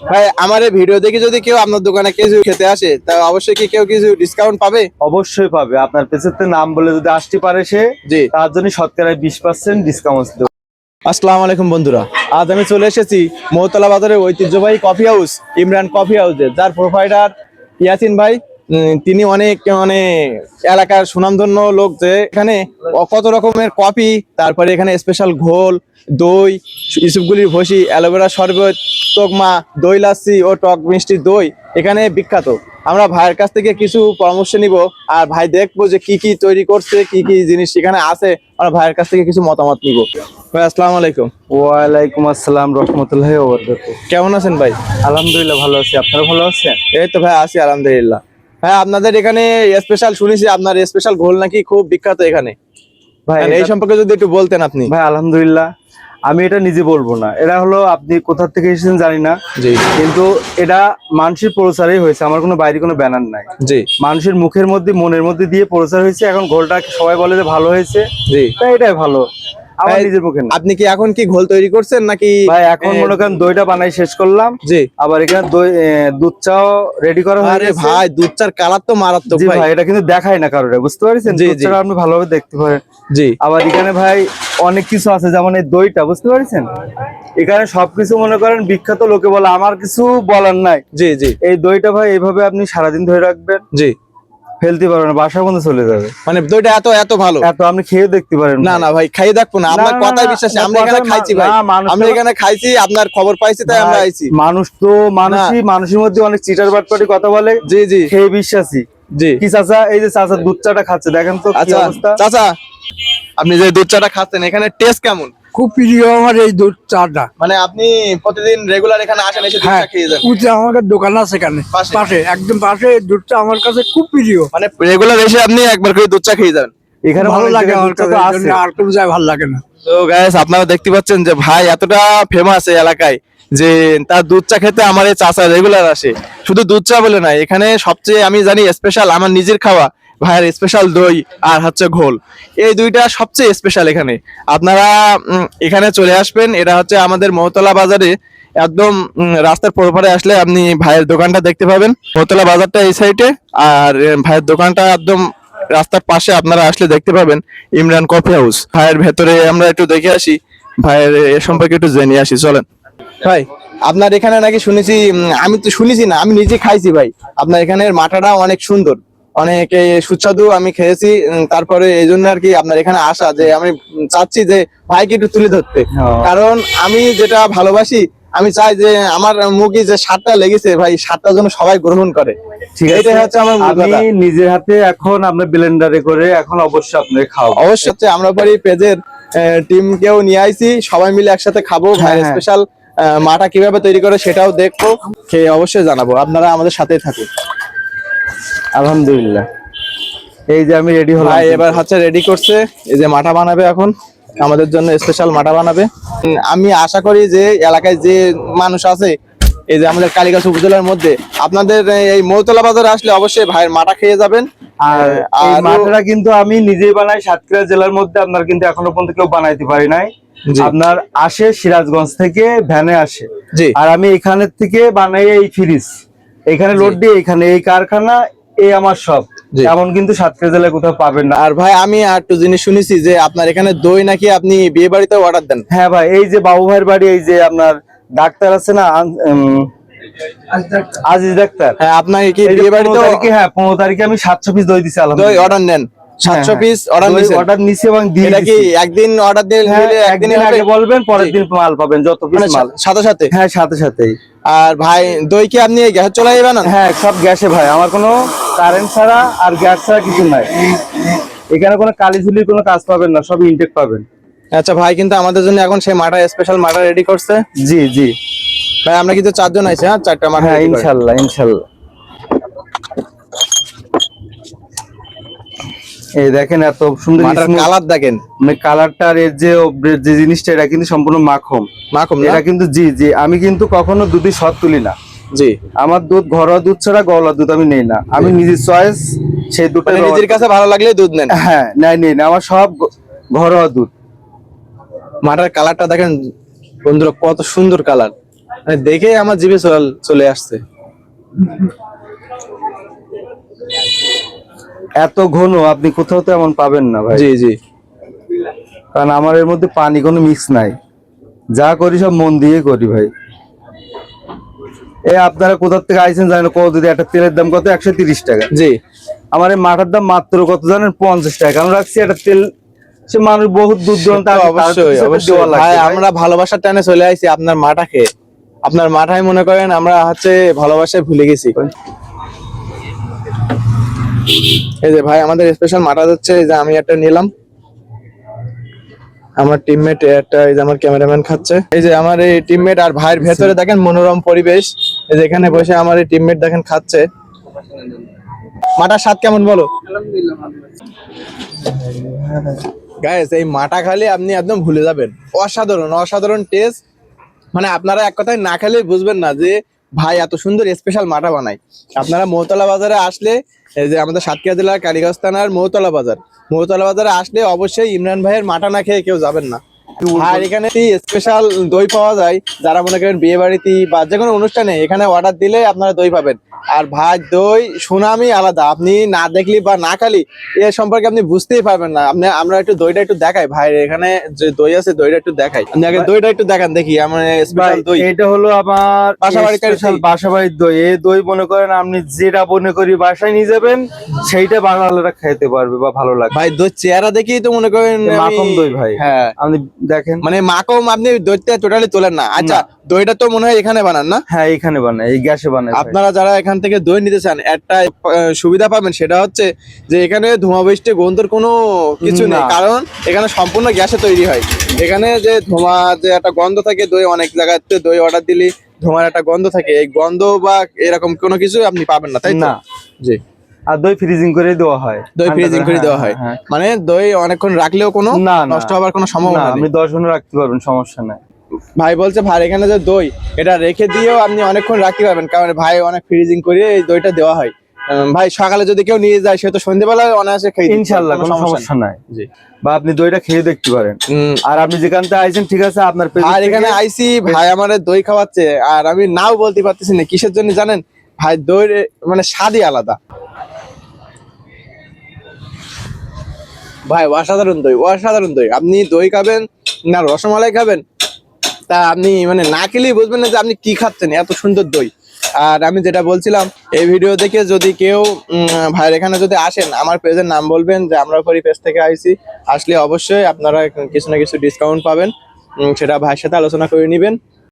ভাই আমার এই ভিডিও দেখে যদি কেউ আপনার দোকানে কিছু খেতে আসে তা অবশ্যই কি কেউ কিছু ডিসকাউন্ট পাবে? অবশ্যই পাবে। আপনার পেছনে নাম বলে যদি আসতে পারে সে, জি। তার জন্য শতকরা 20% ডিসকাউন্ট দেব। আসসালামু আলাইকুম বন্ধুরা, আজ আমি চলে এসেছি মহতলা বাজারের ঐতিহ্যবাহী কফি হাউস ইমরান কফি হাউসে, যার প্রোভাইডার ইয়াসিন ভাই। তিনি অনেক মানে এলাকার সুনামধন্য লোক, যে এখানে কত রকমের কফি, তারপরে এখানে স্পেশাল ঘোল, দই, ইসুফগুলির ভসি, অ্যালোভেরা শরবত, তোকমা, দই লাচ্ছি ও টক মিষ্টি দই এখানে বিখ্যাত। আমরা ভাইয়ের কাছ থেকে কিছু পরামর্শ নিব আর ভাই দেখবো যে কি কি তৈরি করছে, কি কি জিনিস এখানে আছে। আমরা ভাইয়ের কাছ থেকে কিছু মতামত নিব। ভাই আসসালামু আলাইকুম। ওয়ালাইকুম আসসালাম রাহমাতুল্লাহি ওয়া বারাকাতুহু। কেমন আছেন ভাই? আলহামদুলিল্লাহ ভালো আছি, আপনারা ভালো আছেন? এই তো ভাই আছি আলহামদুলিল্লাহ। হ্যাঁ, আপনাদের এখানে স্পেশাল শুনেছি, আপনার স্পেশাল ঘোল নাকি খুব বিখ্যাত এখানে। ভাই এই সম্পর্কে যদি একটু বলতেন আপনি। ভাই আলহামদুলিল্লাহ, আমি এটা নিজে বলবো না, এটা হলো আপনি কোথা থেকে এসেছেন জানি না, জি, কিন্তু এটা মানুষের প্রচারই হয়েছে, আমার কোনো বাইরে কোনো ব্যানার নাই। জি, মানুষের মুখের মধ্যে মনের মধ্যে দিয়ে প্রচার হয়েছে। এখন ঘোলটা সবাই বলে যে ভালো হয়েছে, জি, তাই এটাই ভালো। আমার ভাই, নিজের মুখে না। আপনি কি এখন কি ঘোল তৈরি করছেন নাকি? ভাই এখন মনে করেন দইটা বানাই শেষ করলাম। জি। আবার এখানে দই দুধ চাও রেডি করা হয়ে আরে গেছে। ভাই, দুধ চার কালার তো মারাত্মক জি ভাই। ভাই, এটা কিন্তু দেখাই না কারোর, বুঝতে পারছেন? জি, দুধ জি, চাটা আপনি ভালোভাবে দেখতে পারেন। জি। আবার এখানে ভাই অনেক কিছু আছে, যেমন এই দইটা, বুঝতে পারছেন? এখানে সবকিছু মনে করেন বিখ্যাত, লোকে বলে, আমার কিছু বলার নাই। জি, জি, এই দইটা ভাই এইভাবে আপনি সারাদিন ধরে রাখবেন, জি। ফেলতে পারবেন না, বাসার মধ্যে চলে যাবে। মানে দইটা এত এত ভালো? এত আপনি খেয়ে দেখতে পারেন। না না ভাই, খাইয়ে দেখবো না, আপনার না, কথাই না, বিশ্বাসী। না, আমরা এখানে কথা খাইছি না, ভাই, মানুষ আমরা তো- এখানে খাইছি, আপনার খবর পাইছি তাই আমরা ভাই, আইছি। মানুষ তো মানুষই, মানুষের মধ্যে অনেক চিটার বাটপাটি কথা বলে। জি, জি, সেই বিশ্বাসী। জি। কি চাচা, এই যে চাচা দুধ চাটা খাচ্ছে, দেখেন তো কি আচ্ছা অবস্থা। চাচা, আপনি যে দুধ চাটা খাচ্ছেন এখানে টেস্ট কেমন? খুব প্রিয় আমার এই দুধ চাটা। মানে আপনি প্রতিদিন রেগুলার এখানে আসেন, এসে দুধ হ্যাঁ, চা খেয়ে যান? উঠে আমাদের দোকান আছে এখানে পাশে? পাশে, একদম পাশে। এই দুধটা আমার কাছে খুব প্রিয়, মানে রেগুলার এসে আপনি একবার করে দুধ চা খেয়ে যান? এখানে ভালো অনেক লাগে জায়গায় আমার দুধ চা কাছে, তো এই আছে। জন্য আর কোনো জায়গায় ভালো লাগে না। তো গাইস, আপনারা দেখতে পাচ্ছেন যে ভাই এতটা ফেমাস এই এলাকায় যে তার দুধ চা খেতে আমার এই চাচা রেগুলার আসে। শুধু দুধ চা বলে না, এখানে সবচেয়ে আমি জানি স্পেশাল আমার নিজের খাওয়া ভাইয়ের স্পেশাল দই আর হচ্ছে ঘোল, এই দুইটা সবচেয়ে স্পেশাল এখানে। আপনারা এখানে চলে আসবেন। এটা হচ্ছে আমাদের মহতলা বাজারে একদম রাস্তার পরপারে আসলে আপনি ভাইয়ের দোকানটা দেখতে পাবেন। মহতলা বাজারটা এই সাইডে, আর ভাইয়ের দোকানটা একদম রাস্তার পাশে। আপনারা আসলে দেখতে পাবেন ইমরান কফি হাউস। ভাইয়ের ভেতরে আমরা একটু দেখে আসি, ভাইয়ের এ সম্পর্কে একটু জেনে আসি, চলেন। ভাই আপনার এখানে নাকি শুনেছি, আমি তো শুনেছি না, আমি নিজে খাইছি ভাই, আপনার এখানের মাঠাটা অনেক সুন্দর, অনেক সুস্বাদু, আমি খেয়েছি। তারপরে এই জন্য আর কি আপনার এখানে আসা, যে আমি চাচ্ছি যে ভাইকে একটু তুলে ধরতে। কারণ আমি যেটা ভালোবাসি, আমি চাই যে আমার মুখে যে স্বাদটা লেগেছে ভাই, স্বাদটা যেন সবাই গ্রহণ করে। ঠিক আছে, এটাই হচ্ছে আমার মূল আমি কথা। নিজের হাতে এখন আমরা ব্লেন্ডারে করে এখন অবশ্যই আপনাকে খাওয়াবো। অবশ্যই হচ্ছে, আমরা পারি পেজের টিমকেও নিয়ে আইছি, সবাই মিলে একসাথে খাবো। ভাই হ্যাঁ। স্পেশাল মাটা কিভাবে তৈরি করে সেটাও দেখবো, খেয়ে অবশ্যই জানাবো। আপনারা আমাদের সাথেই থাকুন। আলহামদুলিল্লাহ, এই যে আমি রেডি হলাম। ভাই এবার হচ্ছে রেডি করছে, এই যে মাটা বানাবে এখন আমাদের জন্য স্পেশাল মাটা বানাবে। আমি আশা করি যে এলাকায় যে মানুষ আছে, এই যে আমাদের কালীগঞ্জ উপজেলার মধ্যে, আপনাদের এই মৌতলা বাজারে আসলে অবশ্যই ভাইয়ের মাটা খেয়ে যাবেন। আর এই আরো- মাঠাটা কিন্তু আমি নিজেই বানাই সাতক্ষীরা জেলার মধ্যে, আপনার কিন্তু এখনো পর্যন্ত কেউ বানাইতে পারি নাই। জি। আপনার আসে সিরাজগঞ্জ থেকে ভ্যানে আসে, জি। আর আমি এখানের থেকে বানাই এই ফ্রিজ, এখানে লোড দিয়ে এখানে এই কারখানা, এই আমার সব। জি। এমন কিন্তু সাতক্ষীরা জেলায় কোথাও পাবেন না। আর ভাই আমি আর একটু জিনিস শুনেছি যে আপনার এখানে দই নাকি আপনি বিয়ে বাড়িতে অর্ডার দেন। হ্যাঁ ভাই, এই যে বাবু ভাইয়ের বাড়ি, এই যে আপনার ডাক্তার আছে না, আজিজ ডাক্তার, হ্যাঁ, আপনার কি এই যে বিয়ে 15 বাড়িতে তারিখে, হ্যাঁ 15 তারিখে আমি 700 পিস দই দিছি। দই আলহামদুলিল্লাহ, অর্ডার নেন? 700 পিস অর্ডার নিছেন? অর্ডার নিছি এবং দিয়ে এটা কি দিছি। একদিন অর্ডার দিলে হ্যাঁ, একদিনই একদিন হবে? আগে বলবেন, পরের জি। দিন মাল পাবেন, যত পিস মানে মাল। সাথে সাথে? হ্যাঁ, সাথে সাথেই। আর ভাই দই কি আপনি গ্যাস চলাই বানান? হ্যাঁ, সব গ্যাসে ভাই, আমার কোনো কারেন্ট ছাড়া আর গ্যাস ছাড়া কিছু নাই। এখানে কোনো কালিঝুলির কোনো কাজ পাবেন না, সব ইনটেক পাবেন। আচ্ছা ভাই, কিন্তু আমাদের জন্য এখন সেই মাটা স্পেশাল মাটা রেডি করছে। জি জি ভাই আমরা কিন্তু 4 জন আইছি। হ্যাঁ, 4টা মাটা হ্যাঁ, ready করে। ইনশাল্লাহ ইনশাল্লাহ। এই দেখেন এত সুন্দর মাটার smooth, কালার দেখেন, মানে কালারটা আর এর যে যে জিনিসটা, এটা কিন্তু সম্পূর্ণ মাখন। মাখুম না? এটা কিন্তু জি জি, আমি কিন্তু কখনো দুধই সৎ তুলি না। জি। আমার দুধ ঘরোয়া দুধ ছাড়া গলা দুধ আমি নেই না, আমি নিজের চয়েস সেই দুধটা মানে নিজের কাছে ভালো লাগলে দুধ নেন? হ্যাঁ, নেই না, আমার সব ঘরোয়া দুধ। মাটার কালারটা দেখেন বন্ধুরা, কত সুন্দর কালার। মানে দেখেই আমার জিভে চলে আসছে। এত ঘন আপনি কোথাও তো এমন পাবেন না ভাই। জি জি। কারণ আমার এর মধ্যে পানি কোনো মিক্স নাই, যা করি সব মন দিয়ে করি ভাই। এই আপনারা কোথা থেকে আইছেন জানেন, কত যদি একটা তেলের দাম কত 130 টাকা, জি আমার এই মাঠার দাম মাত্র কত জানেন 50 টাকা। কারণ রাখছি একটা তেল, সে মানুষ বহুত দূর দূরান্ত আসে, তার অবশ্যই পিছনে অবশ্যই দেওয়া লাগবে ভাই, ভাই। আমরা ভালোবাসার টানে চলে আইছি আপনার মাটা খেয়ে। আপনার মাঠায় মনে করেন আমরা হচ্ছে ভালোবাসায় ভুলে গেছি। এই যে ভাই আমাদের স্পেশাল মাটা যাচ্ছে, এই যে আমি একটা নিলাম, আমার টিমমেট একটা, এই যে আমার ক্যামেরাম্যান খাচ্ছে, এই যে আমার এই টিমমেট। আর ভাইয়ের ভেতরে দেখেন মনোরম পরিবেশ, এই যে এখানে বসে আমার এই টিমমেট দেখেন খাচ্ছে। মাটার স্বাদ কেমন বলো গাইস? এই মাটা খালি আপনি একদম ভুলে যাবেন, অসাধারণ অসাধারণ টেস্ট। মানে আপনারা এক কথায় না খেলে বুঝবেন না যে ভাই এত সুন্দর স্পেশাল মাটা বানায়। আপনারা মৌতলা বাজারে আসলে, এই যে আমাদের সাতক্ষীরা জেলার কালীগঞ্জ থানার মৌতলা বাজার, মৌতলা বাজারে আসলে অবশ্যই ইমরান ভাইয়ের মাটা না খেয়ে কেউ যাবেন না। আর এখানে স্পেশাল দই পাওয়া যায়, যারা মনে করেন বিয়ে বাড়িতে বা যে কোনো অনুষ্ঠানে এখানে অর্ডার দিলে আপনারা দই পাবেন। আর ভাই দই সুনামই আলাদা, আপনি না দেখলি বা না খালি এর সম্পর্কে আপনি বুঝতেই পারবেন না। আমরা একটু দইটা একটু দেখাই ভাই, এখানে যে দই আছে দইটা একটু দেখাই, আপনি আগে দইটা একটু দেখান দেখি। আমার ভাই স্পেশাল দই, এটা হলো আমার বাসাবাড়িকার স্পেশাল দই। বাসাবাড়ির দই। এই দই মনে করেন আপনি যেটা মনে করি বাসায় নিয়ে যাবেন, সেইটা বাঙালিরা খাইতে পারবে বা ভালো লাগবে। ভাই দই চেহারা দেখেই তো মনে করেন এ মাখন দই ভাই, হ্যাঁ আপনি দেখেন। মানে মাখন আপনি দইটা টোটালি তোলেন না। আচ্ছা দইটা তো মনে হয় এখানে বানান না? হ্যাঁ এখানে বানায়, এই গ্যাসে বানায় ভাই। আপনারা যারা এখান থেকে দই নিতে চান একটা সুবিধা পাবেন, সেটা হচ্ছে যে এখানে ধোঁয়া বৃষ্টি গন্ধের কোনো কিছু নেই, না। কারণ এখানে সম্পূর্ণ গ্যাসে তৈরি হয়। এখানে যে ধোঁয়া যে একটা গন্ধ থাকে, দই অনেক জায়গাতে দই অর্ডার দিলে ধোঁয়ার একটা গন্ধ থাকে, এই গন্ধ বা এরকম কোনো কিছু আপনি পাবেন না, তাই তো? না। জি, আর দই ফ্রিজিং করে দেওয়া হয়, দই ফ্রিজিং করে দেওয়া হয়, হ্যাঁ। মানে দই অনেকক্ষণ রাখলেও কোনো না, না। নষ্ট হওয়ার কোনো সম্ভাবনা না, নেই। আপনি 10 ঘন্টা রাখতে পারবেন, সমস্যা নাই। ভাই বলছে ভাই এখানে যে দই এটা রেখে দিয়েও আপনি অনেকক্ষণ রাখতে পারবেন, কারণ ভাই অনেক ফ্রিজিং করে এই দইটা দেওয়া হয়। ভাই সকালে যদি কেউ নিয়ে যায় সে তো সন্ধ্যেবেলায় অনায়াসে খেয়ে দিতে পারবে, ইনশাআল্লাহ কোনো সমস্যা সমস্যা নাই। জি। বা আপনি দইটা খেয়ে দেখতে পারেন। আর আপনি যেখান থেকে আইছেন, ঠিক আছে, আপনার পেজ আর এখানে আইসি ভাই আমাদের দই খাওয়াচ্ছে, আর আমি নাও বলতে পারতেছি না কিসের জন্য জানেন ভাই, দই মানে স্বাদই আলাদা ভাই, অসাধারণ দই অসাধারণ দই। আপনি দই খাবেন না রসমালাই খাবেন, তা আপনি মানে না খেলেই বুঝবেন না যে আপনি কি খাচ্ছেন, এত সুন্দর দই। আর আমি যেটা বলছিলাম, এই ভিডিও দেখে যদি কেউ ভাইয়ের এখানে যদি আসেন, আমার পেজের নাম বলবেন যে আমরা করি পেজ থেকে আইছি, আসলে অবশ্যই আপনারা কিছু না কিছু ডিসকাউন্ট পাবেন, সেটা ভাইয়ের সাথে আলোচনা করে নেবেন।